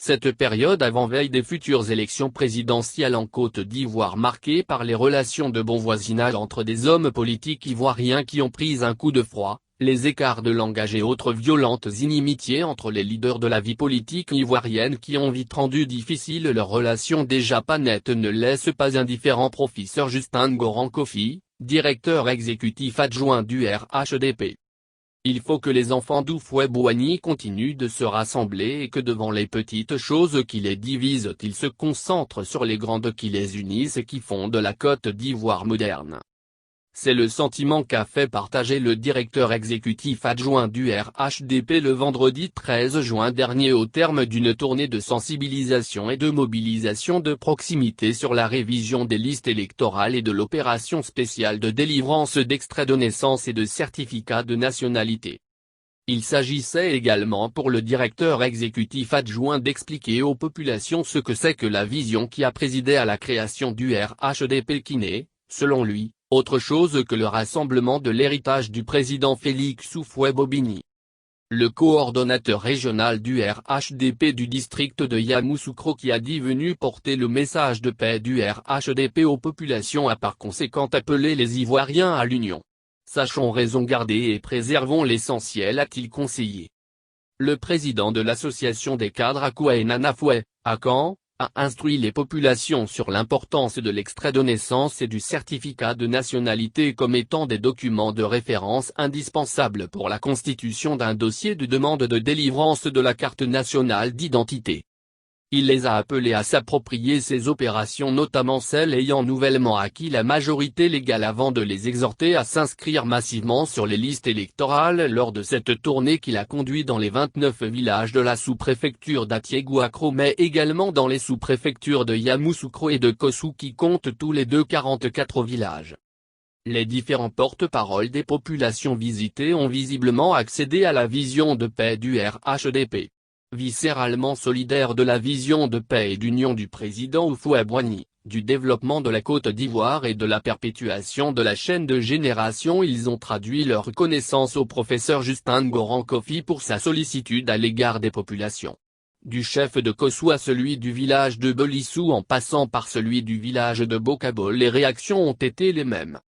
Cette période avant-veille des futures élections présidentielles en Côte d'Ivoire marquée par les relations de bon voisinage entre des hommes politiques ivoiriens qui ont pris un coup de froid, les écarts de langage et autres violentes inimitiés entre les leaders de la vie politique ivoirienne qui ont vite rendu difficile leurs relations déjà pas nettes ne laissent pas indifférent professeur Justin Ngoran Kofi, directeur exécutif adjoint du RHDP. Il faut que les enfants d'Houphouët-Boigny continuent de se rassembler et que devant les petites choses qui les divisent ils se concentrent sur les grandes qui les unissent et qui font de la Côte d'Ivoire moderne. C'est le sentiment qu'a fait partager le directeur exécutif adjoint du RHDP le vendredi 13 juin dernier au terme d'une tournée de sensibilisation et de mobilisation de proximité sur la révision des listes électorales et de l'opération spéciale de délivrance d'extraits de naissance et de certificats de nationalité. Il s'agissait également pour le directeur exécutif adjoint d'expliquer aux populations ce que c'est que la vision qui a présidé à la création du RHDP qui n'est, selon lui, autre chose que le rassemblement de l'héritage du président Félix Houphouët-Boigny. Le coordonnateur régional du RHDP du district de Yamoussoukro qui a dit venu porter le message de paix du RHDP aux populations a par conséquent appelé les Ivoiriens à l'union. Sachons raison garder et préservons l'essentiel a-t-il conseillé. Le président de l'association des cadres Akoué Nanafoué, à Caen, a instruit les populations sur l'importance de l'extrait de naissance et du certificat de nationalité comme étant des documents de référence indispensables pour la constitution d'un dossier de demande de délivrance de la carte nationale d'identité. Il les a appelés à s'approprier ces opérations notamment celles ayant nouvellement acquis la majorité légale avant de les exhorter à s'inscrire massivement sur les listes électorales lors de cette tournée qu'il a conduit dans les 29 villages de la sous-préfecture d'Atiéguakro mais également dans les sous-préfectures de Yamoussoukro et de Kossou qui comptent tous les deux 44 villages. Les différents porte-paroles des populations visitées ont visiblement accédé à la vision de paix du RHDP. Viscéralement solidaire de la vision de paix et d'union du président Houphouët-Boigny, du développement de la Côte d'Ivoire et de la perpétuation de la chaîne de génération ils ont traduit leur reconnaissance au professeur Justin Ngoran Kofi pour sa sollicitude à l'égard des populations. Du chef de Kossou à celui du village de Belissou en passant par celui du village de Bokabo les réactions ont été les mêmes.